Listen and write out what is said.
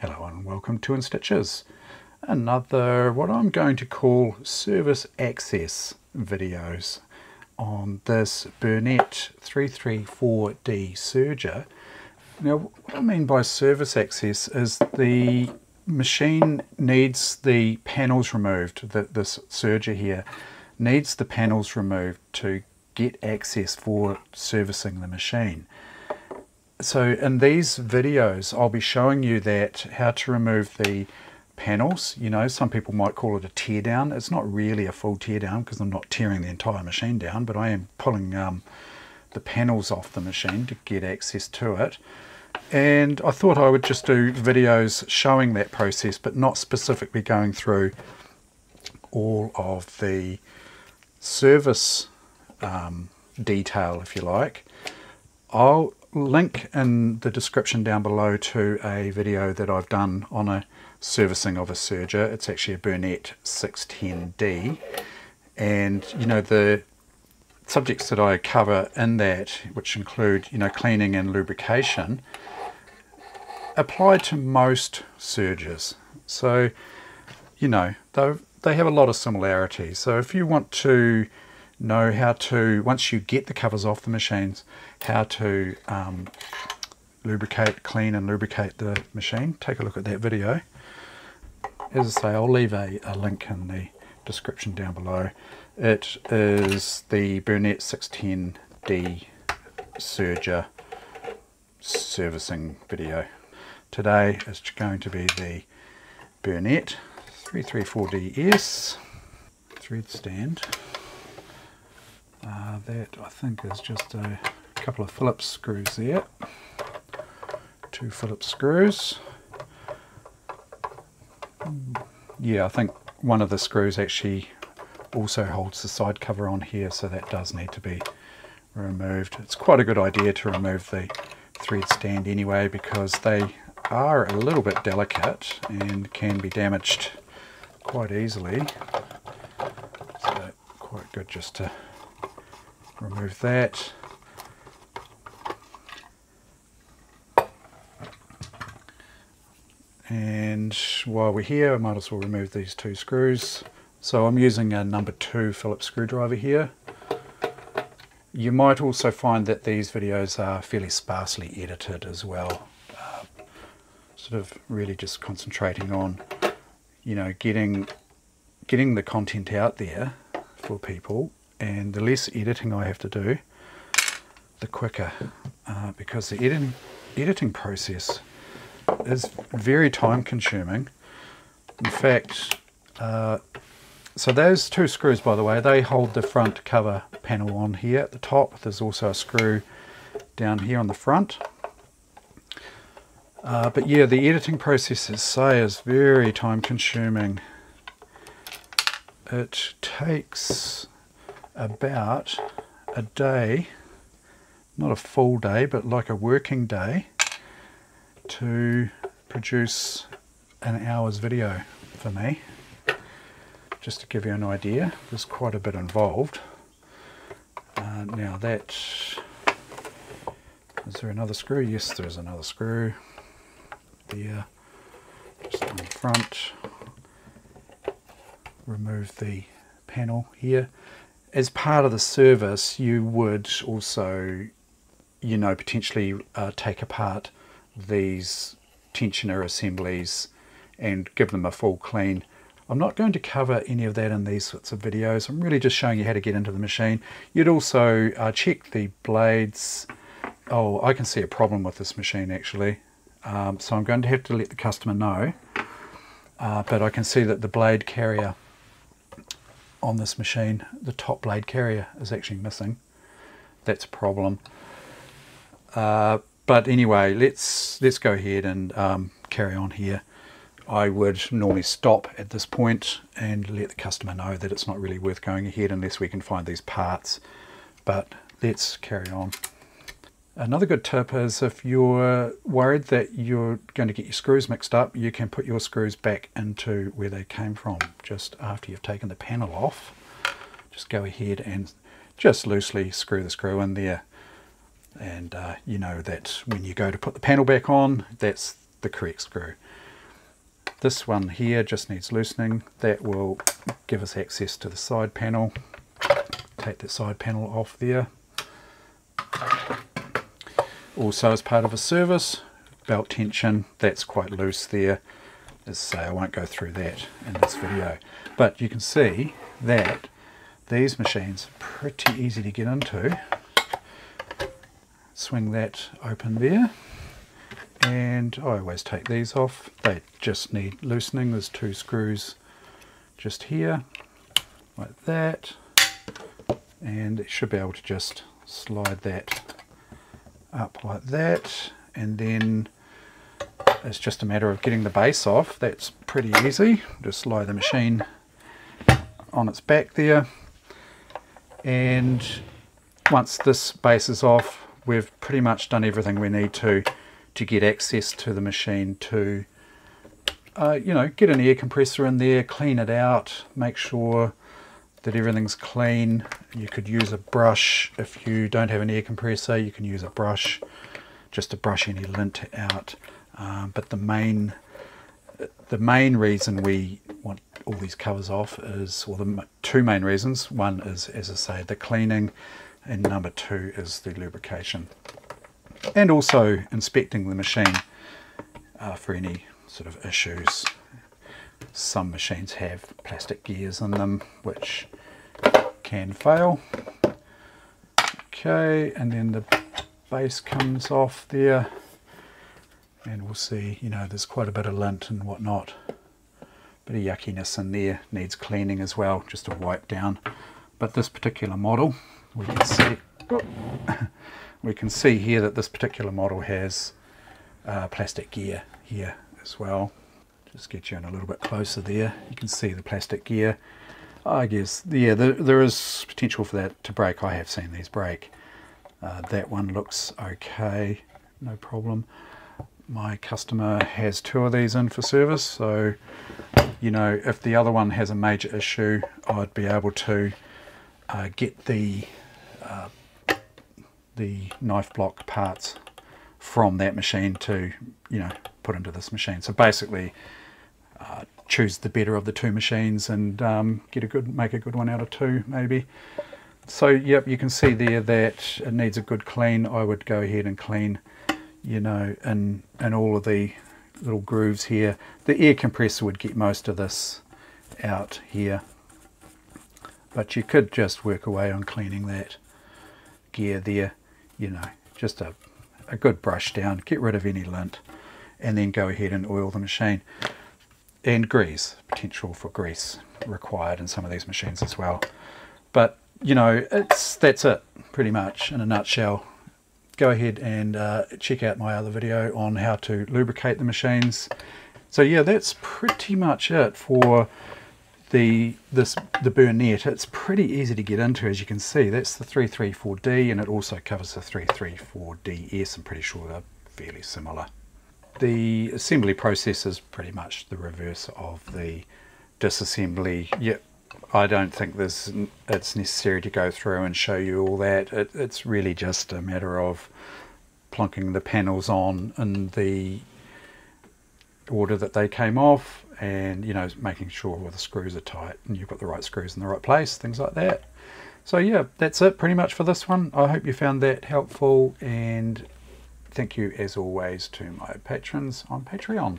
Hello and welcome to In Stitches. Another what I'm going to call service access videos on this Bernette 334D Serger. Now what I mean by service access is the machine needs the panels removed. This Serger here needs the panels removed to get access for servicing the machine. So in these videos I'll be showing you how to remove the panels. You know, some people might call it a tear down. It's not really a full tear down because I'm not tearing the entire machine down, but I am pulling the panels off the machine to get access to it. And I thought I would just do videos showing that process, but not specifically going through all of the service detail, if you like. I'll link in the description down below to a video that I've done on a servicing of a Serger. It's actually a Bernette 610D, and you know, the subjects that I cover in that, which include, you know, cleaning and lubrication, apply to most Sergers. So you know, they have a lot of similarities. So if you want to know how to, once you get the covers off the machines, how to clean and lubricate the machine, take a look at that video. As I say, I'll leave a link in the description down below. It is the Bernette 610D Serger servicing video. Today is going to be the Bernette 334DS thread stand. That I think is just a couple of Phillips screws there. 2 Phillips screws. Yeah, I think one of the screws actually also holds the side cover on here, so that does need to be removed. It's quite a good idea to remove the thread stand anyway, because they are a little bit delicate and can be damaged quite easily. So quite good just to remove that. And while we're here, I might as well remove these 2 screws. So I'm using a number 2 Phillips screwdriver here. You might also find that these videos are fairly sparsely edited as well. Sort of really just concentrating on, you know, getting the content out there for people, and the less editing I have to do, the quicker, because the editing process is very time consuming. In fact, so those 2 screws, by the way, they hold the front cover panel on here at the top. There's also a screw down here on the front. But yeah, the editing process, as I say, is very time consuming. It takes about a day, not a full day, but like a working day, to produce an hour's video for me. Just to give you an idea, there's quite a bit involved. Now that, is there another screw? Yes, there is another screw there, just on the front. Remove the panel here. As part of the service, you would also, you know, potentially take apart these tensioner assemblies and give them a full clean. I'm not going to cover any of that in these sorts of videos. I'm really just showing you how to get into the machine. You'd also check the blades. Oh, I can see a problem with this machine actually. So I'm going to have to let the customer know. But I can see that the blade carrier on this machine, the top blade carrier, is actually missing. That's a problem. But anyway, let's go ahead and carry on here. I would normally stop at this point and let the customer know that it's not really worth going ahead unless we can find these parts. But let's carry on. Another good tip is, if you're worried that you're going to get your screws mixed up, you can put your screws back into where they came from just after you've taken the panel off. Just go ahead and just loosely screw the screw in there, and you know that when you go to put the panel back on, that's the correct screw. This one here just needs loosening. That will give us access to the side panel. Take the side panel off there. Also, as part of a service, belt tension, that's quite loose there. As I say, I won't go through that in this video. But you can see that these machines are pretty easy to get into. Swing that open there. And I always take these off. They just need loosening. There's 2 screws just here, like that. And it should be able to just slide that up like that, and then it's just a matter of getting the base off. That's pretty easy. Just lie the machine on its back there, and once this base is off, we've pretty much done everything we need to get access to the machine to you know, get an air compressor in there, clean it out, make sure that everything's clean. You could use a brush. If you don't have an air compressor, you can use a brush just to brush any lint out. But the main reason we want all these covers off is, well, the 2 main reasons. One is, as I say, the cleaning, and number 2 is the lubrication. And also inspecting the machine for any sort of issues. Some machines have plastic gears in them, which can fail. Okay, and then the base comes off there, and we'll see, you know, there's quite a bit of lint and whatnot. Bit of yuckiness in there, needs cleaning as well, just to wipe down. But this particular model, we can see here that this particular model has plastic gear here as well. Just get you in a little bit closer there. You can see the plastic gear. I guess, yeah, there is potential for that to break. I have seen these break. That one looks okay, no problem. My customer has 2 of these in for service, so, you know, if the other one has a major issue, I'd be able to get the knife block parts from that machine to, you know, put into this machine. So basically, choose the better of the 2 machines and make a good one out of 2 maybe. So yep, you can see there that it needs a good clean. I would go ahead and clean, you know, in all of the little grooves here. The air compressor would get most of this out here, but you could just work away on cleaning that gear there, you know, just a good brush down, get rid of any lint, and then go ahead and oil the machine. And grease, potential for grease required in some of these machines as well. But, you know, that's it pretty much in a nutshell. Go ahead and check out my other video on how to lubricate the machines. So yeah, that's pretty much it for the Bernette. It's pretty easy to get into, as you can see. That's the 334D, and it also covers the 334DS. I'm pretty sure they're fairly similar. The assembly process is pretty much the reverse of the disassembly. Yep, I don't think it's necessary to go through and show you all that. It's really just a matter of plunking the panels on in the order that they came off, and, you know, making sure all the screws are tight and you've got the right screws in the right place, things like that. So yeah, that's it pretty much for this one. I hope you found that helpful, and thank you as always to my patrons on Patreon.